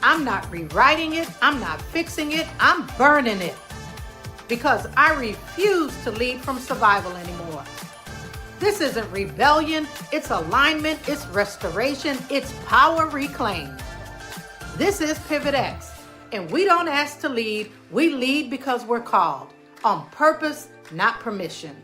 I'm not rewriting it. I'm not fixing it. I'm burning it because I refuse to lead from survival anymore. This isn't rebellion. It's alignment. It's restoration. It's power reclaimed. This is PivotX, and we don't ask to lead. We lead because we're called on purpose, not permission.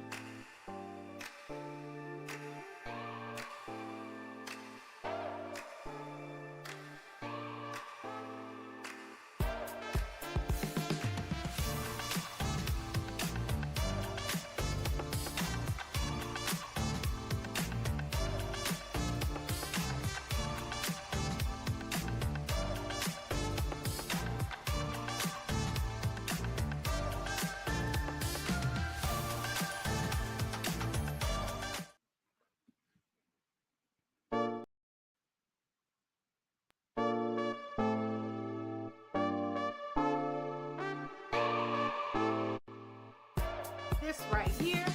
This right here,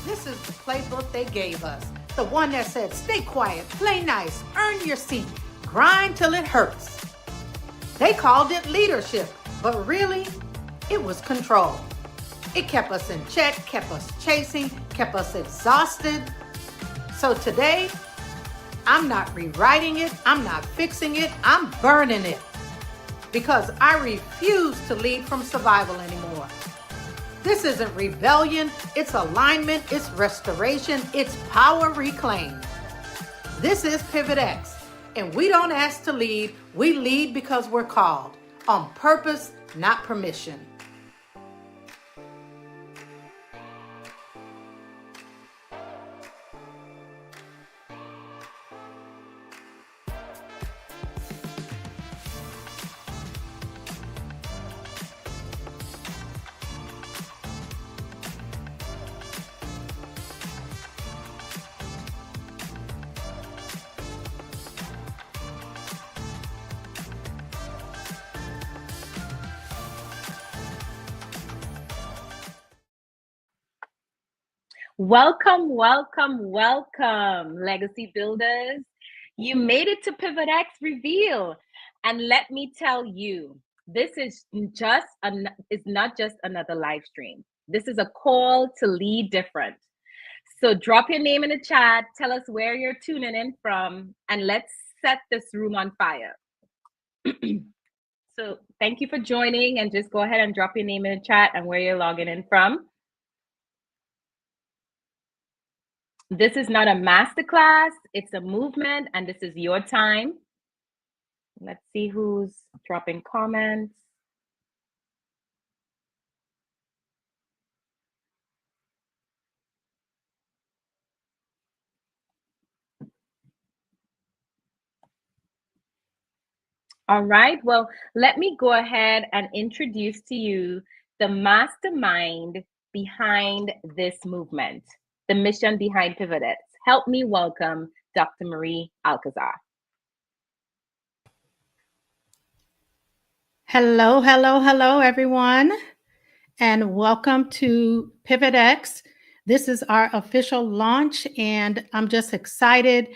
this is the playbook they gave us. The one that said, stay quiet, play nice, earn your seat, grind till it hurts. They called it leadership, but really, it was control. It kept us in check, kept us chasing, kept us exhausted. So today, I'm not rewriting it, I'm not fixing it, I'm burning it because I refuse to lead from survival anymore. This isn't rebellion, it's alignment, it's restoration, it's power reclaimed. This is PivotX, and we don't ask to lead, we lead because we're called on purpose, not permission. Welcome, welcome, welcome, legacy builders. You made it to PivotX Reveal. And let me tell you, this is not just another live stream. This is a call to lead different. So drop your name in the chat, tell us where you're tuning in from, and let's set this room on fire. So thank you for joining, and just go ahead and drop your name in the chat and where you're logging in from. This is not a masterclass, it's a movement, and this is your time. Let's see who's dropping comments. All right, well, let me go ahead and introduce to you the mastermind behind this movement, the mission behind PivotX. Help me welcome Dr. Marie Alcazar. Hello, hello, hello, everyone, and welcome to PivotX. This is our official launch, and I'm just excited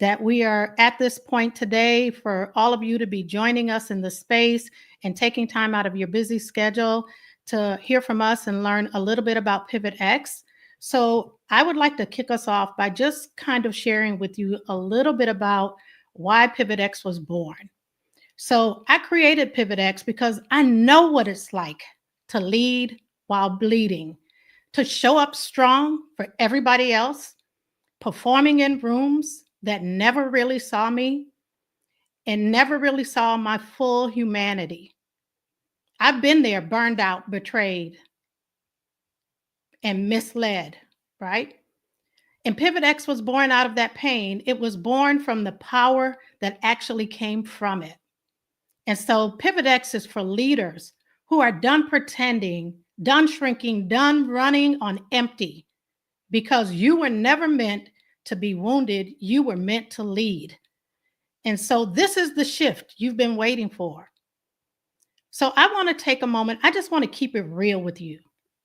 that we are at this point today for all of you to be joining us in the space and taking time out of your busy schedule to hear from us and learn a little bit about PivotX. So I would like to kick us off by just kind of sharing with you a little bit about why PivotX was born. So I created PivotX because I know what it's like to lead while bleeding, to show up strong for everybody else, performing in rooms that never really saw me and never really saw my full humanity. I've been there, burned out, betrayed, and misled, right? And PivotX was born out of that pain. It was born from the power that actually came from it. And so PivotX is for leaders who are done pretending, done shrinking, done running on empty, because you were never meant to be wounded. You were meant to lead. And so this is the shift you've been waiting for. So I want to take a moment. I just want to keep it real with you.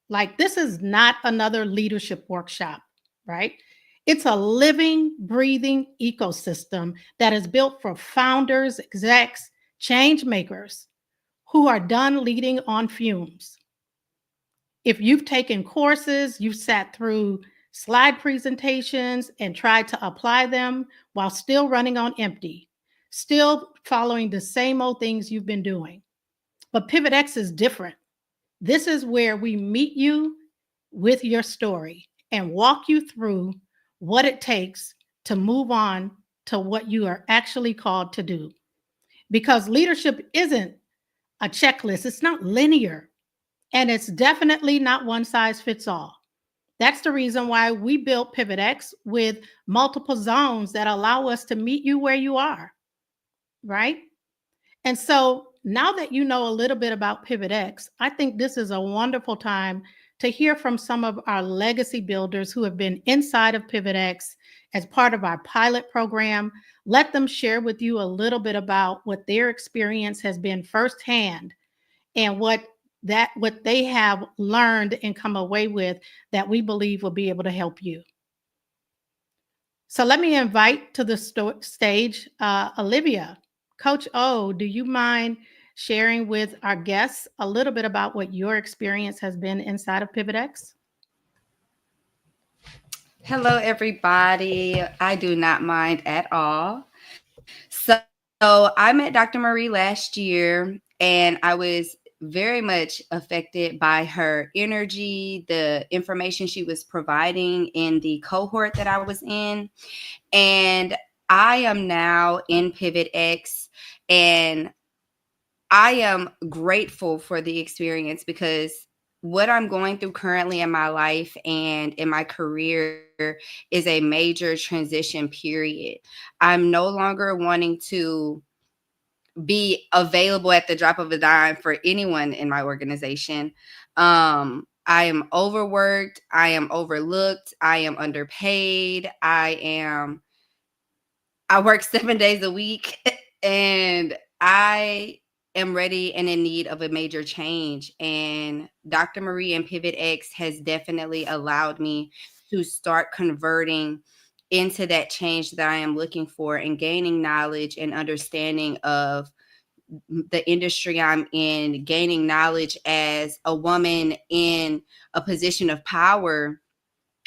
Like, this is not another leadership workshop, right? It's a living, breathing ecosystem that is built for founders, execs, change makers who are done leading on fumes. If you've taken courses, you've sat through slide presentations and tried to apply them while still running on empty, still following the same old things you've been doing. But PivotX is different. This is where we meet you with your story and walk you through what it takes to move on to what you are actually called to do. Because leadership isn't a checklist, it's not linear, and it's definitely not one size fits all. That's the reason why we built PivotX with multiple zones that allow us to meet you where you are, right? And so now that you know a little bit about PivotX, I think this is a wonderful time to hear from some of our legacy builders who have been inside of PivotX as part of our pilot program. Let them share with you a little bit about what their experience has been firsthand and what they have learned and come away with that we believe will be able to help you. So let me invite to the stage Olivia. Coach O, do you mind sharing with our guests a little bit about what your experience has been inside of PivotX? Hello, everybody. I do not mind at all. So I met Dr. Marie last year, and I was very much affected by her energy, the information she was providing in the cohort that I was in. And I am now in PivotX, and I am grateful for the experience because what I'm going through currently in my life and in my career is a major transition period. I'm no longer wanting to be available at the drop of a dime for anyone in my organization. I am overworked. I am overlooked. I am underpaid. I work 7 days a week, and I am ready and in need of a major change. And Dr. Marie and PivotX has definitely allowed me to start converting into that change that I am looking for and gaining knowledge and understanding of the industry I'm in, gaining knowledge as a woman in a position of power,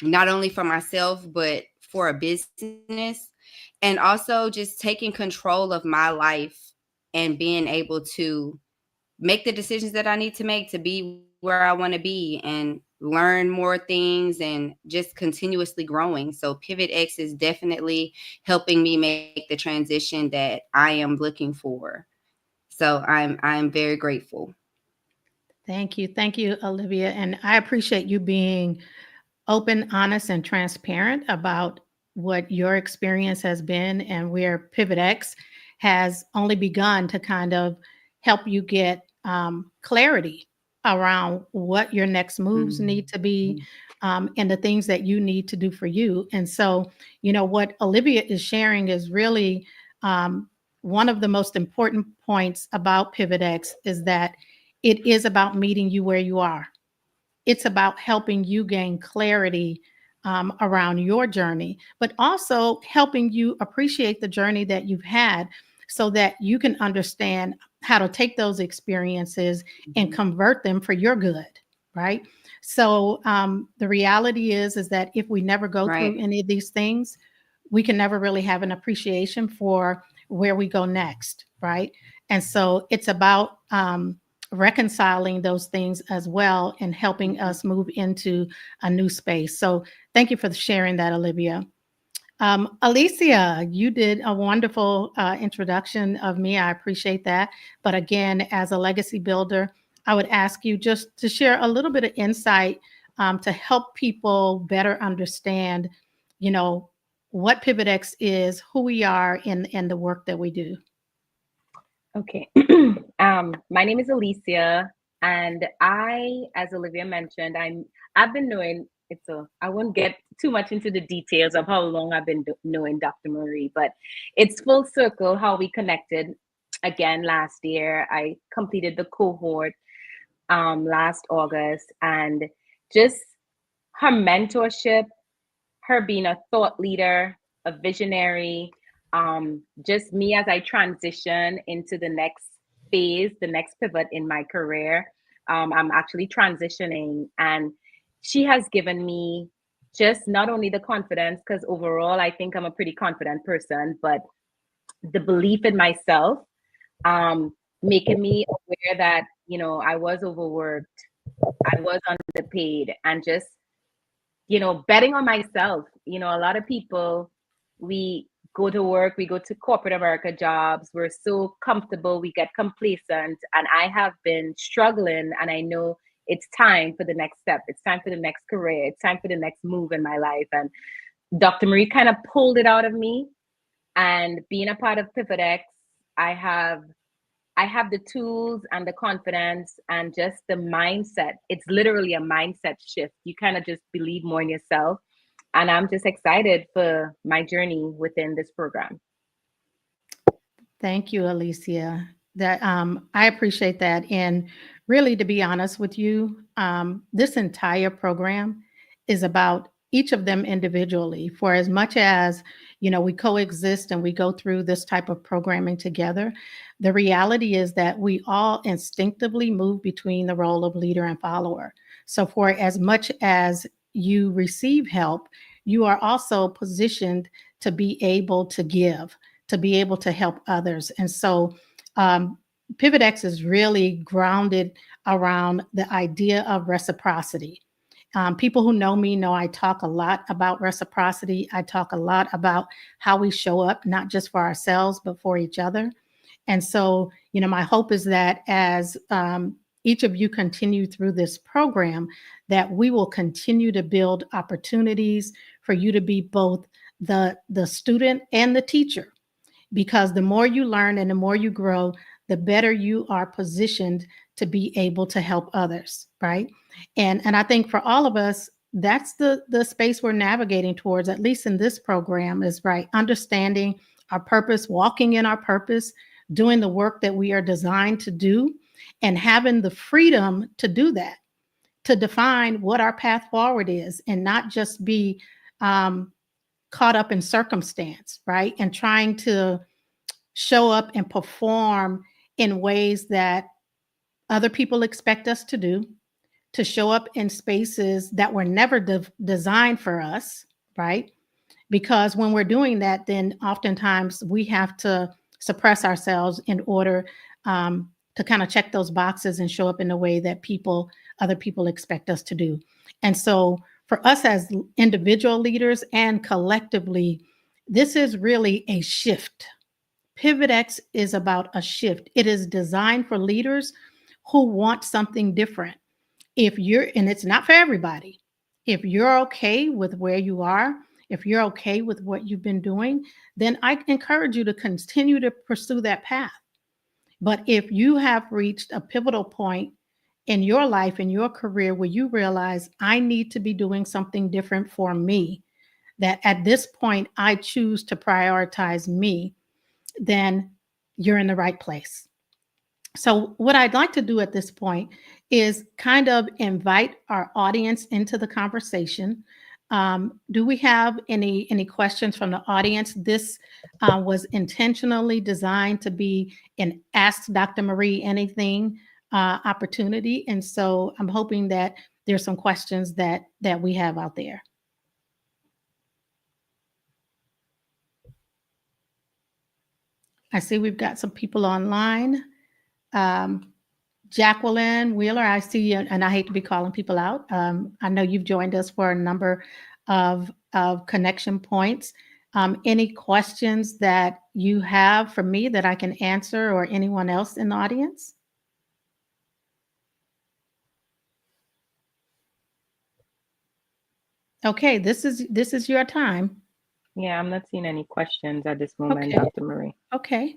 not only for myself, but for a business. And also just taking control of my life and being able to make the decisions that I need to make to be where I want to be and learn more things and just continuously growing. So PivotX is definitely helping me make the transition that I am looking for. So I'm very grateful. Thank you. Thank you, Olivia. And I appreciate you being open, honest, and transparent about what your experience has been and where PivotX has only begun to kind of help you get clarity around what your next moves need to be and the things that you need to do for you. And so, you know, what Olivia is sharing is really one of the most important points about PivotX is that it is about meeting you where you are. It's about helping you gain clarity around your journey, but also helping you appreciate the journey that you've had so that you can understand how to take those experiences and convert them for your good, right? So the reality is that if we never go through Right. any of these things, we can never really have an appreciation for where we go next, right? And so it's about reconciling those things as well and helping us move into a new space. So thank you for sharing that, Olivia. Alicia, you did a wonderful introduction of me. I appreciate that. But again, as a legacy builder, I would ask you just to share a little bit of insight to help people better understand, you know, what PivotX is, who we are, and the work that we do. Okay. My name is Alicia, and as Olivia mentioned, I've been knowing I won't get too much into the details of how long I've been knowing Dr. Marie, but it's full circle how we connected again last year. I completed the cohort last August, and just her mentorship, her being a thought leader, a visionary, just me as I transition into the next phase, the next pivot in my career. I'm actually transitioning, and she has given me just not only the confidence, because overall I think I'm a pretty confident person, but the belief in myself, making me aware that, I was overworked, I was underpaid, and just, betting on myself. A lot of people, we go to work, we go to corporate America jobs, we're so comfortable, we get complacent. And I have been struggling, and I know it's time for the next step. It's time for the next career. It's time for the next move in my life. And Dr. Marie kind of pulled it out of me. And being a part of PivotX, I have I have the tools and the confidence and just the mindset. It's literally a mindset shift. You kind of just believe more in yourself. And I'm just excited for my journey within this program. Thank you, Alicia. That I appreciate that. And really, to be honest with you, this entire program is about each of them individually. For as much as we coexist and we go through this type of programming together, the reality is that we all instinctively move between the role of leader and follower. So, for as much as you receive help, you are also positioned to be able to give, to be able to help others. And so PivotX is really grounded around the idea of reciprocity. People who know me know I talk a lot about reciprocity. I talk a lot about how we show up, not just for ourselves, but for each other. And so, my hope is that as each of you continue through this program, that we will continue to build opportunities for you to be both the student and the teacher, because the more you learn and the more you grow, the better you are positioned to be able to help others, right? And I think for all of us, that's the space we're navigating towards, at least in this program, is right, understanding our purpose, walking in our purpose, doing the work that we are designed to do, and having the freedom to do that, to define what our path forward is, and not just be caught up in circumstance, right? And trying to show up and perform in ways that other people expect us to do, to show up in spaces that were never designed for us, right? Because when we're doing that, then oftentimes we have to suppress ourselves in order to kind of check those boxes and show up in the way that other people expect us to do. And so for us as individual leaders and collectively, this is really a shift. PivotX is about a shift. It is designed for leaders who want something different. And it's not for everybody. If you're okay with where you are, if you're okay with what you've been doing, then I encourage you to continue to pursue that path. But if you have reached a pivotal point in your life, in your career, where you realize I need to be doing something different for me, that at this point I choose to prioritize me, then you're in the right place. So what I'd like to do at this point is kind of invite our audience into the conversation. Do we have any questions from the audience? This was intentionally designed to be an Ask Dr. Marie Anything opportunity. And so I'm hoping that there's some questions that we have out there. I see we've got some people online. Jacqueline Wheeler, I see you, and I hate to be calling people out. I know you've joined us for a number of connection points. Any questions that you have for me that I can answer, or anyone else in the audience? Okay, this is your time. Yeah, I'm not seeing any questions at this moment, Okay. Dr. Marie. Okay.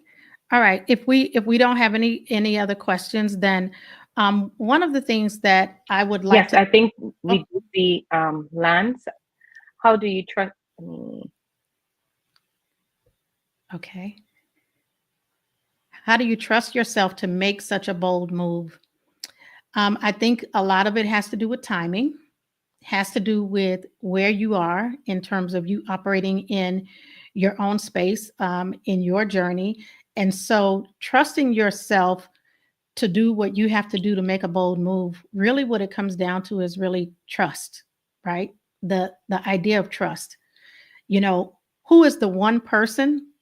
All right. If we don't have any other questions, then one of the things that I would like Yes, I think we do see Lance. How do you trust me? Okay. How do you trust yourself to make such a bold move? I think a lot of it has to do with timing, has to do with where you are in terms of you operating in your own space in your journey. And so trusting yourself to do what you have to do to make a bold move, really what it comes down to is really trust, right? The idea of trust. You know, who is the one person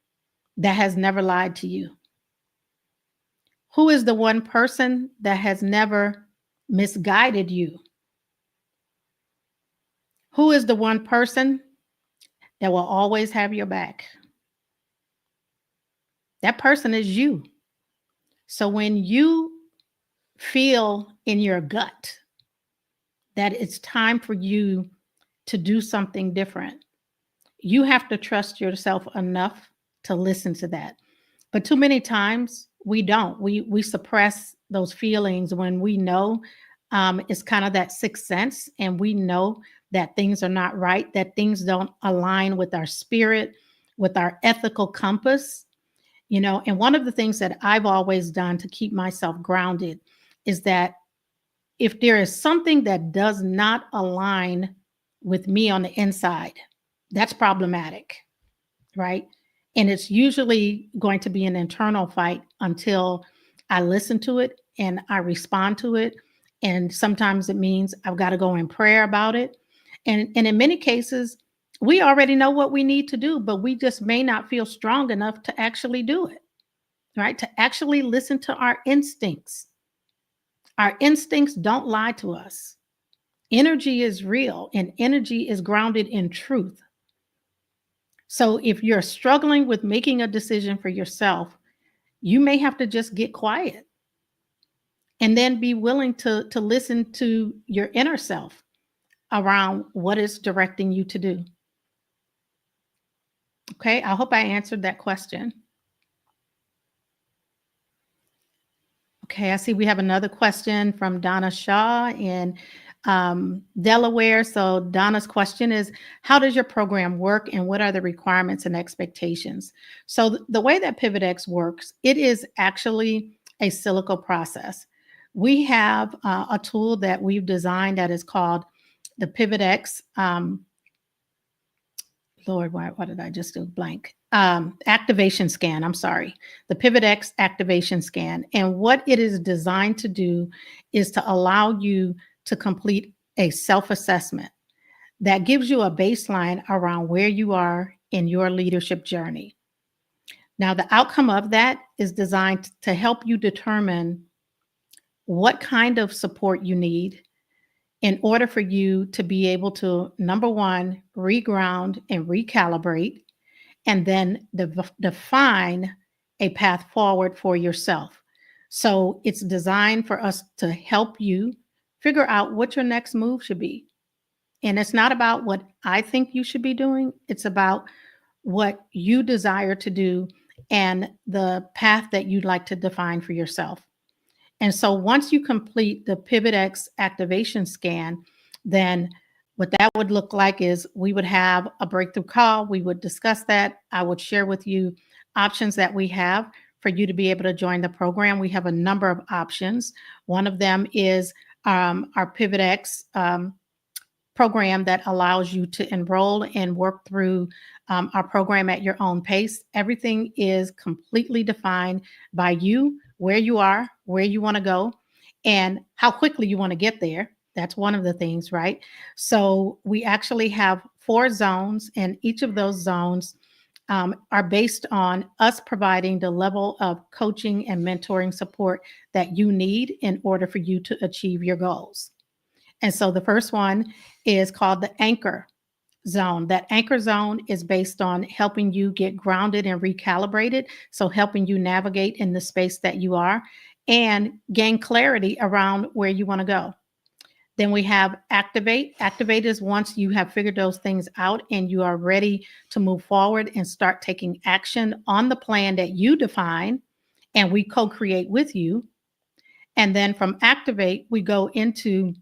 that has never lied to you? Who is the one person that has never misguided you? Who is the one person that will always have your back? That person is you. So when you feel in your gut that it's time for you to do something different, you have to trust yourself enough to listen to that. But too many times we don't. We suppress those feelings when we know it's kind of that sixth sense, and we know that things are not right, that things don't align with our spirit, with our ethical compass. You know, and one of the things that I've always done to keep myself grounded is that if there is something that does not align with me on the inside, that's problematic, right? And it's usually going to be an internal fight until I listen to it and I respond to it. And sometimes it means I've got to go in prayer about it. And in many cases, we already know what we need to do, but we just may not feel strong enough to actually do it, right? To actually listen to our instincts. Our instincts don't lie to us. Energy is real, and energy is grounded in truth. So if you're struggling with making a decision for yourself, you may have to just get quiet and then be willing to listen to your inner self around what it's directing you to do. Okay, I hope I answered that question. Okay, I see we have another question from Donna Shaw in Delaware. So Donna's question is, how does your program work and what are the requirements and expectations? So the way that PivotX works, it is actually a silico process. We have a tool that we've designed that is called the PivotX. Lord, why did I just do blank? Activation scan. I'm sorry. The PivotX activation scan. And what it is designed to do is to allow you to complete a self-assessment that gives you a baseline around where you are in your leadership journey. Now, the outcome of that is designed to help you determine what kind of support you need in order for you to be able to, number one, reground and recalibrate, and then define a path forward for yourself. So it's designed for us to help you figure out what your next move should be. And it's not about what I think you should be doing. It's about what you desire to do and the path that you'd like to define for yourself. And so once you complete the PivotX activation scan, then what that would look like is we would have a breakthrough call. We would discuss that. I would share with you options that we have for you to be able to join the program. We have a number of options. One of them is our PivotX program that allows you to enroll and work through our program at your own pace. Everything is completely defined by you, where you are, where you want to go, and how quickly you want to get there. That's one of the things, right? So we actually have 4 zones, and each of those zones are based on us providing the level of coaching and mentoring support that you need in order for you to achieve your goals. And so the first one is called the anchor zone. That anchor zone is based on helping you get grounded and recalibrated. So helping you navigate in the space that you are and gain clarity around where you want to go. Then we have activate. Activate is once you have figured those things out and you are ready to move forward and start taking action on the plan that you define and we co-create with you. And then from activate, we go into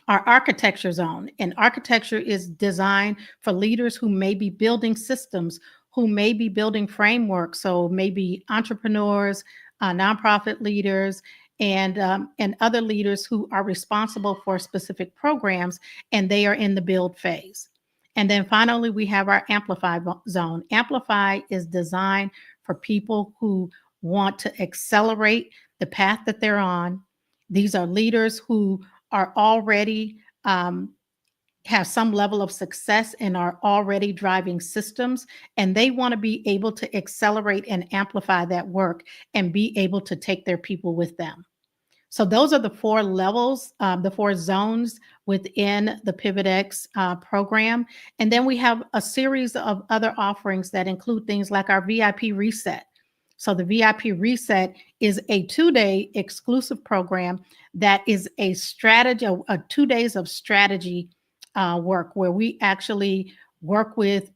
our architecture zone. And architecture is designed for leaders who may be building systems, who may be building frameworks. So maybe entrepreneurs, nonprofit leaders, and other leaders who are responsible for specific programs, and they are in the build phase. And then finally, we have our Amplify zone. Amplify is designed for people who want to accelerate the path that they're on. These are leaders who are already have some level of success and are already driving systems, and they want to be able to accelerate and amplify that work and be able to take their people with them. So those are the four levels, the four zones within the PivotX program. And then we have a series of other offerings that include things like our VIP Reset. So the VIP Reset is a 2-day exclusive program that is a strategy, a 2 days of strategy work where we actually work with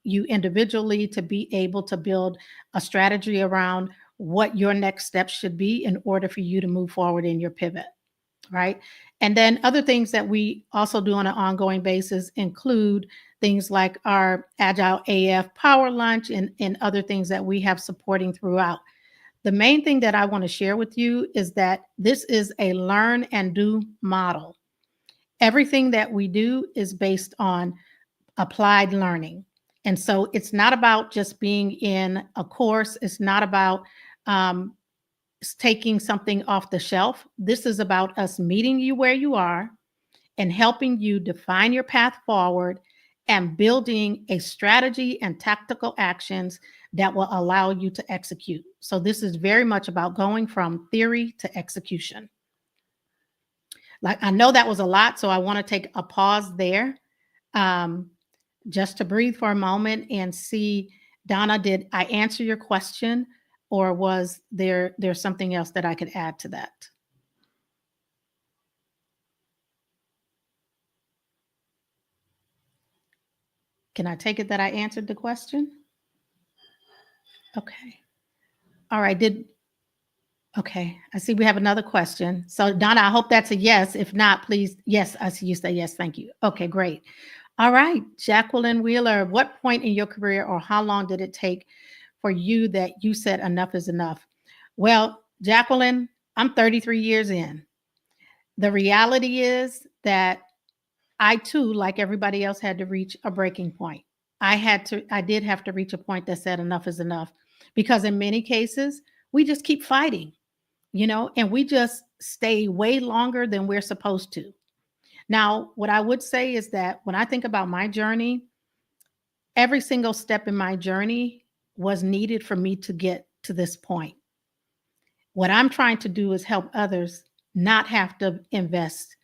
you individually to be able to build a strategy around what your next steps should be in order for you to move forward in your pivot, right? And then other things that we also do on an ongoing basis include things like our Agile AF Power Lunch and other things that we have supporting throughout. The main thing that I want to share with you is that this is a learn and do model. Everything that we do is based on applied learning. And so it's not about just being in a course. It's not about taking something off the shelf. This is about us meeting you where you are and helping you define your path forward and building a strategy and tactical actions that will allow you to execute. So this is very much about going from theory to execution. Like, I know that was a lot, so I want to take a pause there just to breathe for a moment and see, Donna, did I answer your question, or was there's something else that I could add to that? Can I take it that I answered the question? Okay. All right. Okay. I see we have another question. So Donna, I hope that's a yes. If not, please. Yes, I see you say yes. Thank you. Okay, great. All right. Jacqueline Wheeler, what point in your career or how long did it take for you that you said enough is enough? Well, Jacqueline, I'm 33 years in. The reality is that I too, like everybody else, had to reach a breaking point. I did have to reach a point that said enough is enough, because in many cases, we just keep fighting, and we just stay way longer than we're supposed to. Now, what I would say is that when I think about my journey, every single step in my journey was needed for me to get to this point. What I'm trying to do is help others not have to invest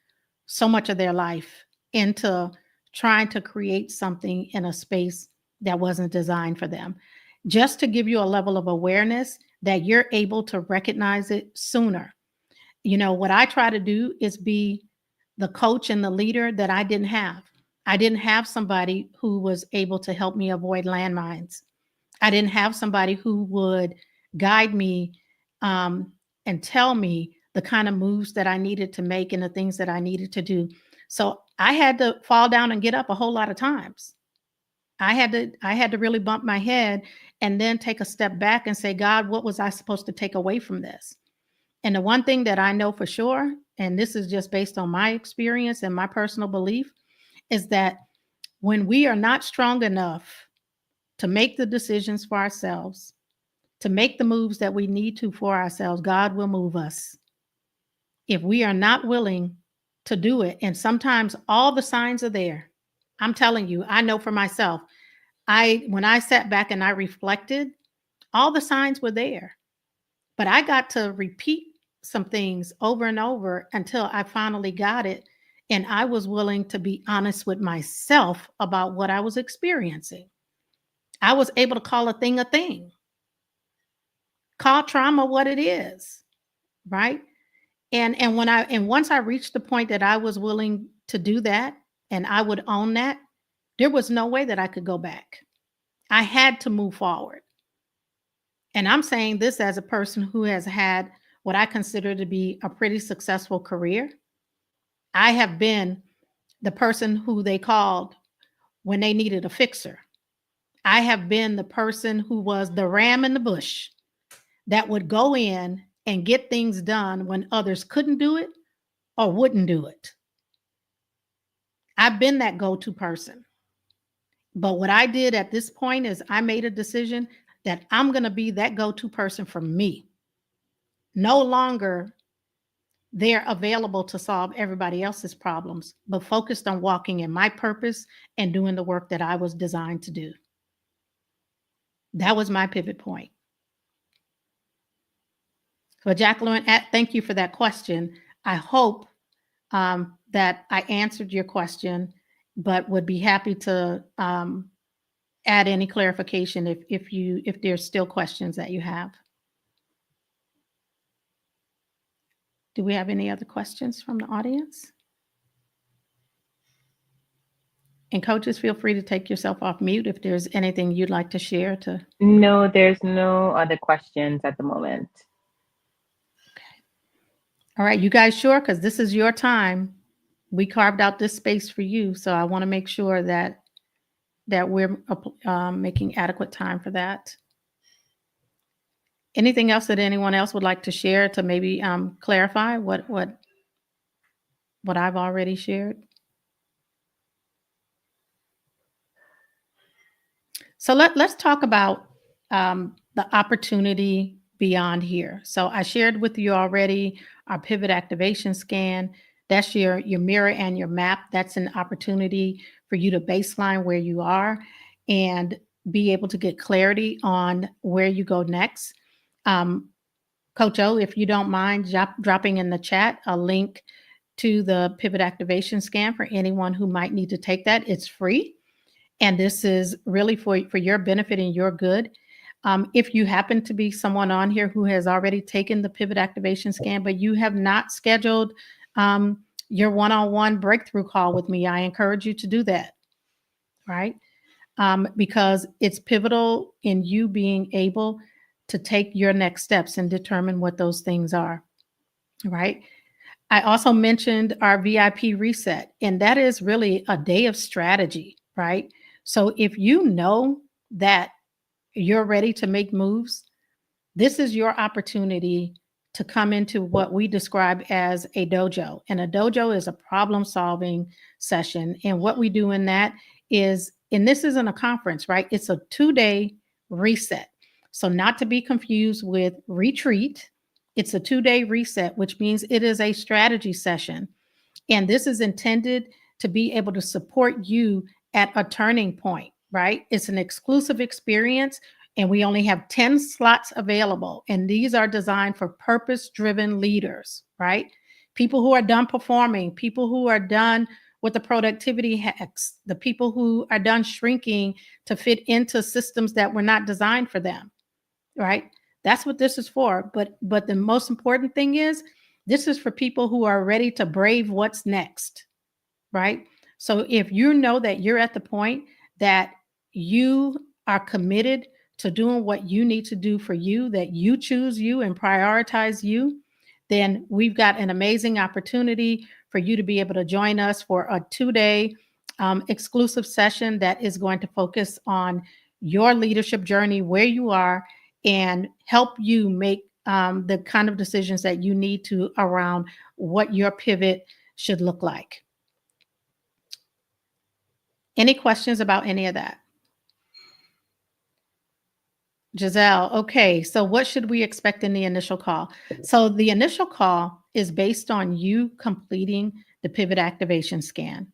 so much of their life into trying to create something in a space that wasn't designed for them. Just to give you a level of awareness that you're able to recognize it sooner. What I try to do is be the coach and the leader that I didn't have. I didn't have somebody who was able to help me avoid landmines. I didn't have somebody who would guide me and tell me the kind of moves that I needed to make and the things that I needed to do. So I had to fall down and get up a whole lot of times. I had to really bump my head and then take a step back and say, God, what was I supposed to take away from this? And the one thing that I know for sure, and this is just based on my experience and my personal belief, is that when we are not strong enough to make the decisions for ourselves, to make the moves that we need to for ourselves, God will move us. If we are not willing to do it, and sometimes all the signs are there. I'm telling you, I know for myself, when I sat back and I reflected, all the signs were there. But I got to repeat some things over and over until I finally got it. And I was willing to be honest with myself about what I was experiencing. I was able to call a thing, call trauma what it is, right? And once I reached the point that I was willing to do that and I would own that, there was no way that I could go back. I had to move forward. And I'm saying this as a person who has had what I consider to be a pretty successful career. I have been the person who they called when they needed a fixer. I have been the person who was the ram in the bush that would go in and get things done when others couldn't do it or wouldn't do it. I've been that go-to person. But what I did at this point is I made a decision that I'm going to be that go-to person for me. No longer they're available to solve everybody else's problems, but focused on walking in my purpose and doing the work that I was designed to do. That was my pivot point. So, Jacqueline, thank you for that question. I hope that I answered your question, but would be happy to add any clarification if there's still questions that you have. Do we have any other questions from the audience? And coaches, feel free to take yourself off mute if there's anything you'd like to share. No, there's no other questions at the moment. Okay. All right, you guys sure? Because this is your time. We carved out this space for you, so I want to make sure that we're making adequate time for that. Anything else that anyone else would like to share to maybe clarify what I've already shared? So let's talk about the opportunity beyond here. So I shared with you already our pivot activation scan. That's your mirror and your map. That's an opportunity for you to baseline where you are and be able to get clarity on where you go next. Coach O, if you don't mind dropping in the chat a link to the pivot activation scan for anyone who might need to take that. It's free. And this is really for your benefit and your good. If you happen to be someone on here who has already taken the pivot activation scan, but you have not scheduled your one-on-one breakthrough call with me, I encourage you to do that, right? Because it's pivotal in you being able to take your next steps and determine what those things are, right? I also mentioned our VIP reset, and that is really a day of strategy, right? So if you know that you're ready to make moves, this is your opportunity to come into what we describe as a dojo. And a dojo is a problem-solving session. And what we do in that is, and this isn't a conference, right? It's a 2-day reset. So not to be confused with retreat. It's a 2-day reset, which means it is a strategy session. And this is intended to be able to support you at a turning point, right? It's an exclusive experience, and we only have 10 slots available. And these are designed for purpose-driven leaders, right? People who are done performing, people who are done with the productivity hacks, the people who are done shrinking to fit into systems that were not designed for them, right? That's what this is for. But the most important thing is, this is for people who are ready to brave what's next, right? So if you know that you're at the point that you are committed to doing what you need to do for you, that you choose you and prioritize you, then we've got an amazing opportunity for you to be able to join us for a 2-day exclusive session that is going to focus on your leadership journey, where you are, and help you make the kind of decisions that you need to around what your pivot should look like. Any questions about any of that? Giselle, okay, so what should we expect in the initial call? So the initial call is based on you completing the pivot activation scan.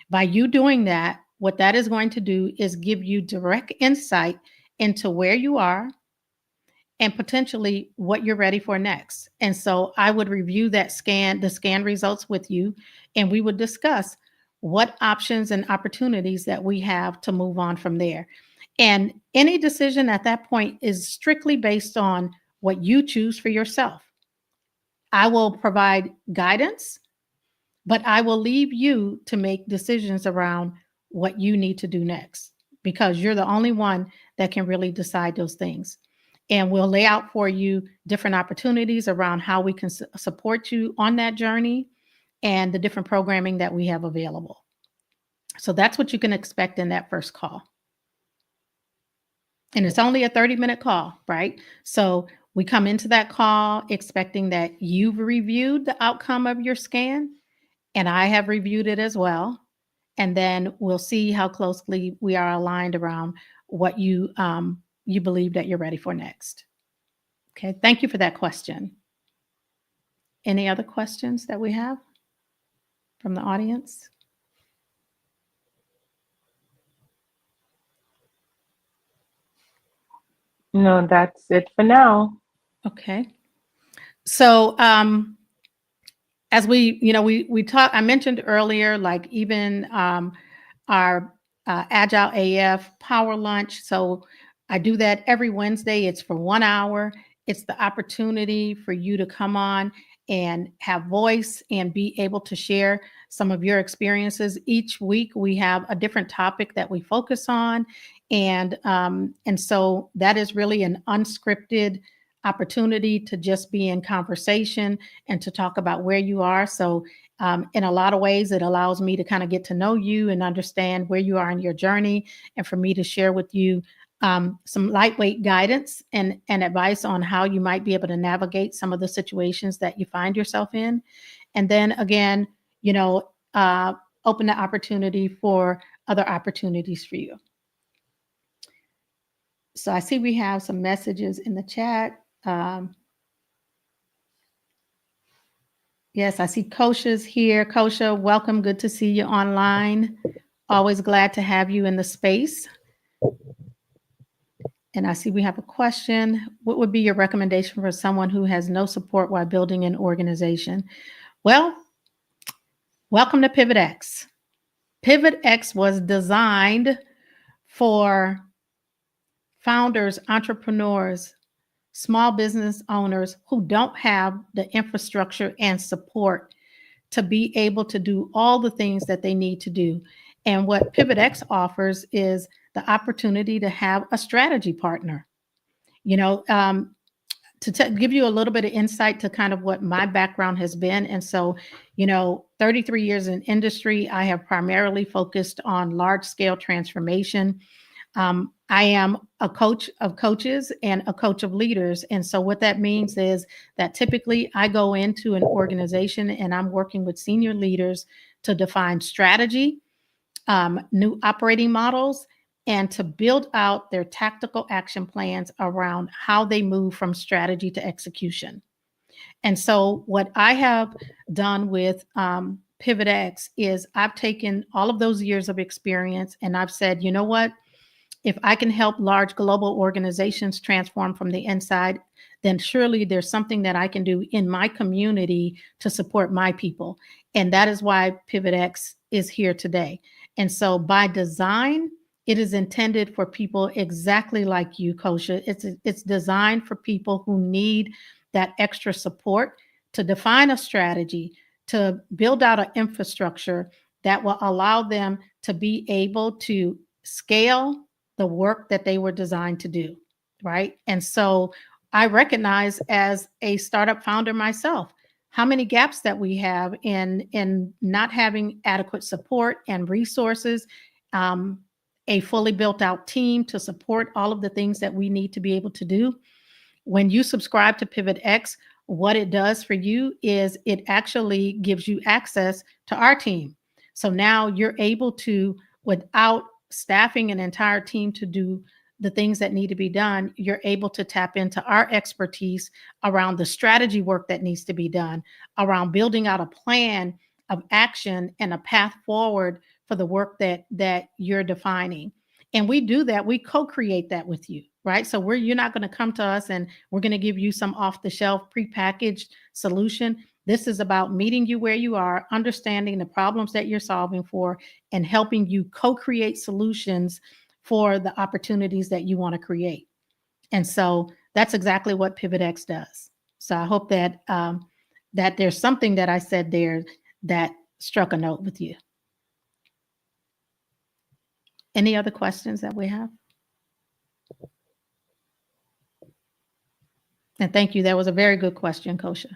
By you doing that, what that is going to do is give you direct insight into where you are and potentially what you're ready for next. And so I would review that the scan results with you, and we would discuss what options and opportunities that we have to move on from there. And any decision at that point is strictly based on what you choose for yourself. I will provide guidance, but I will leave you to make decisions around what you need to do next, because you're the only one that can really decide those things. And we'll lay out for you different opportunities around how we can support you on that journey and the different programming that we have available. So that's what you can expect in that first call. And it's only a 30-minute call, right? So we come into that call expecting that you've reviewed the outcome of your scan, and I have reviewed it as well. and then we'll see how closely we are aligned around what you you believe that you're ready for next. Okay, thank you for that question. Any other questions that we have from the audience? No, that's it for now. Okay. So as we talked, I mentioned earlier, like even our Agile AF Power Lunch. So I do that every Wednesday. It's for 1 hour. It's the opportunity for you to come on and have voice and be able to share some of your experiences. Each week we have a different topic that we focus on, and so that is really an unscripted opportunity to just be in conversation and to talk about where you are. So in a lot of ways, it allows me to kind of get to know you and understand where you are in your journey, and for me to share with you some lightweight guidance and advice on how you might be able to navigate some of the situations that you find yourself in. And then again, open the opportunity for other opportunities for you. So I see we have some messages in the chat. Yes, I see Kosha's here. Kosha, welcome. Good to see you online. Always glad to have you in the space. And I see we have a question. What would be your recommendation for someone who has no support while building an organization? Well, welcome to PivotX. PivotX was designed for founders, entrepreneurs, small business owners who don't have the infrastructure and support to be able to do all the things that they need to do. And what PivotX offers is the opportunity to have a strategy partner. To give you a little bit of insight to kind of what my background has been. And so, 33 years in industry, I have primarily focused on large scale transformation. I am a coach of coaches and a coach of leaders. And so what that means is that typically I go into an organization and I'm working with senior leaders to define strategy, new operating models, and to build out their tactical action plans around how they move from strategy to execution. And so what I have done with PivotX is I've taken all of those years of experience and I've said, you know what? If I can help large global organizations transform from the inside, then surely there's something that I can do in my community to support my people. And that is why PivotX is here today. And so by design, it is intended for people exactly like you, Kosha. It's designed for people who need that extra support to define a strategy, to build out an infrastructure that will allow them to be able to scale the work that they were designed to do, right? And so I recognize as a startup founder myself, how many gaps that we have in not having adequate support and resources, a fully built out team to support all of the things that we need to be able to do. When you subscribe to PivotX, what it does for you is it actually gives you access to our team. So now you're able to, without staffing an entire team to do the things that need to be done, you're able to tap into our expertise around the strategy work that needs to be done, around building out a plan of action and a path forward for the work that you're defining. And we do that, we co-create that with you, right? So you're not going to come to us and we're going to give you some off-the-shelf prepackaged solution. This is about meeting you where you are, understanding the problems that you're solving for, and helping you co-create solutions for the opportunities that you want to create. And so that's exactly what PivotX does. So I hope that that there's something that I said there that struck a note with you. Any other questions that we have? And thank you. That was a very good question, Kosha.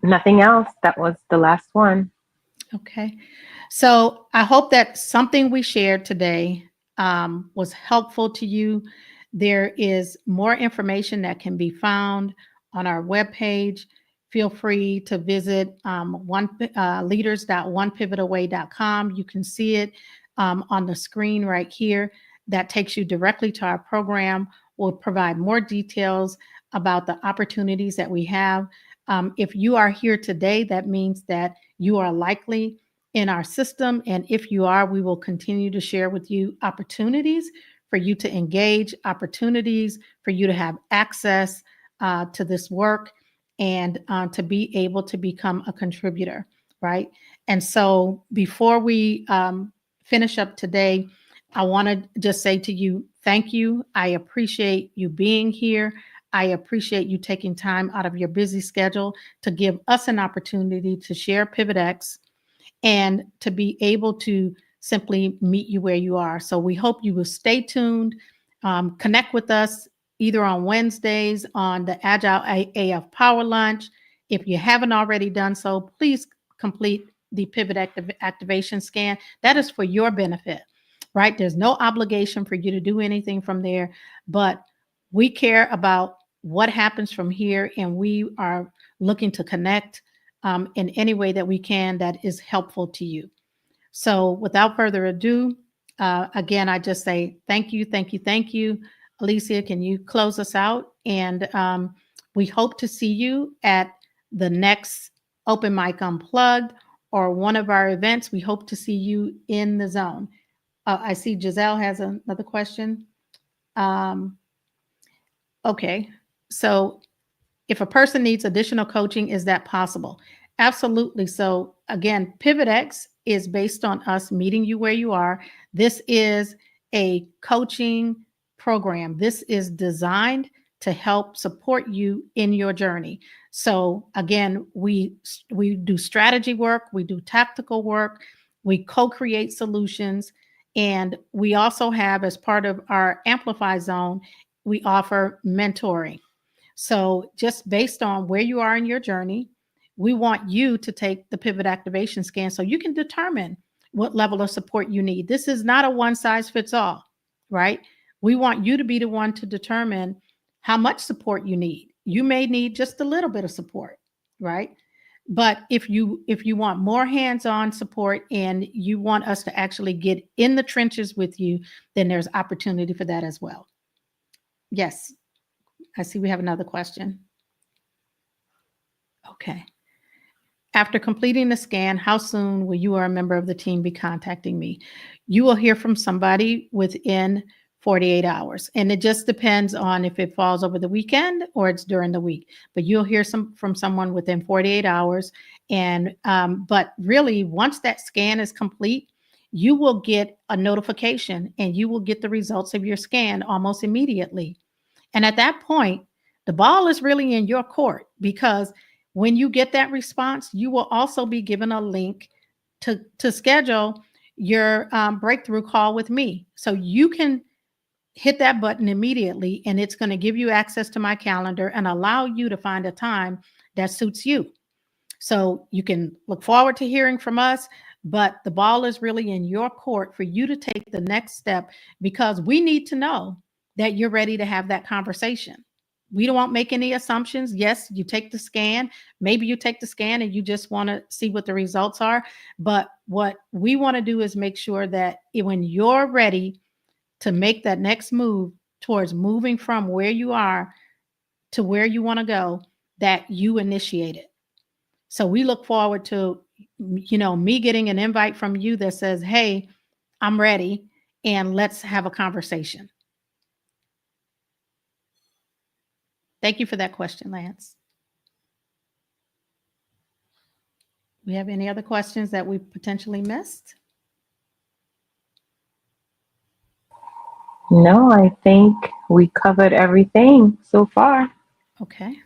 Nothing else. That was the last one. Okay. So I hope that something we shared today was helpful to you. There is more information that can be found on our webpage. feel free to visit leaders.onepivotaway.com. You can see it on the screen right here. That takes you directly to our program. We'll provide more details about the opportunities that we have. If you are here today, that means that you are likely in our system. And if you are, we will continue to share with you opportunities for you to engage, opportunities for you to have access to this work and to be able to become a contributor, right? And so before we finish up today, I want to just say to you, thank you. I appreciate you being here. I appreciate you taking time out of your busy schedule to give us an opportunity to share PivotX and to be able to simply meet you where you are. So we hope you will stay tuned, connect with us either on Wednesdays on the Agile AF Power Lunch. If you haven't already done so, please complete the Pivot Activation Scan. That is for your benefit, right? There's no obligation for you to do anything from there, but we care about what happens from here, and we are looking to connect in any way that we can that is helpful to you. So without further ado, again, I just say thank you, thank you, thank you. Alicia, can you close us out? And we hope to see you at the next Open Mic Unplugged or one of our events. We hope to see you in the zone. I see Giselle has another question. Okay, so if a person needs additional coaching, is that possible? Absolutely. So again, PivotX is based on us meeting you where you are. This is a coaching program. This is designed to help support you in your journey. So again, we do strategy work, we do tactical work, we co-create solutions, and we also have, as part of our Amplify Zone, we offer mentoring. So just based on where you are in your journey, we want you to take the Pivot Activation Scan so you can determine what level of support you need. This is not a one size fits all, right? We want you to be the one to determine how much support you need. You may need just a little bit of support, right? But if you want more hands-on support and you want us to actually get in the trenches with you, then there's opportunity for that as well. Yes. I see we have another question. Okay. After completing the scan, how soon will you or a member of the team be contacting me? You will hear from somebody within 48 hours. And it just depends on if it falls over the weekend or it's during the week. But you'll hear from someone within 48 hours. And but really, once that scan is complete, you will get a notification and you will get the results of your scan almost immediately. And at that point, the ball is really in your court, because when you get that response, you will also be given a link to schedule your breakthrough call with me. So you can hit that button immediately, and it's going to give you access to my calendar and allow you to find a time that suits you. So you can look forward to hearing from us, but the ball is really in your court for you to take the next step, because we need to know that you're ready to have that conversation. We don't make any assumptions. Yes, you take the scan. Maybe you take the scan and you just want to see what the results are. But what we want to do is make sure that when you're ready to make that next move towards moving from where you are to where you want to go, that you initiate it. So we look forward to, me getting an invite from you that says, hey, I'm ready, and let's have a conversation. Thank you for that question, Lance. We have any other questions that we potentially missed? No, I think we covered everything so far. Okay.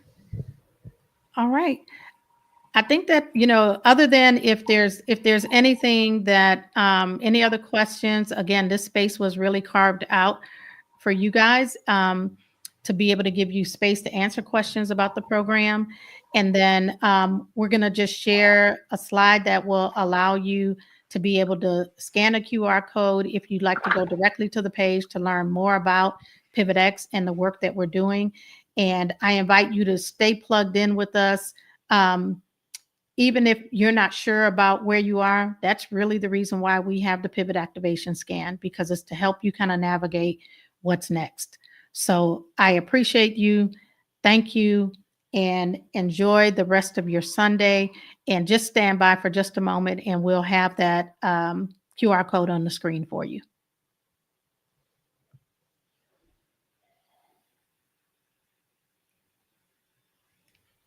All right. I think that, other than if there's anything that, any other questions, again, this space was really carved out for you guys to be able to give you space to answer questions about the program. And then we're going to just share a slide that will allow you to be able to scan a QR code if you'd like to go directly to the page to learn more about PivotX and the work that we're doing. And I invite you to stay plugged in with us Even if you're not sure about where you are, that's really the reason why we have the pivot activation scan, because it's to help you kind of navigate what's next. So I appreciate you. Thank you, and enjoy the rest of your Sunday. And just stand by for just a moment and we'll have that QR code on the screen for you.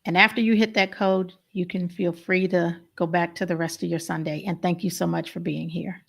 And after you hit that code, you can feel free to go back to the rest of your Sunday. And thank you so much for being here.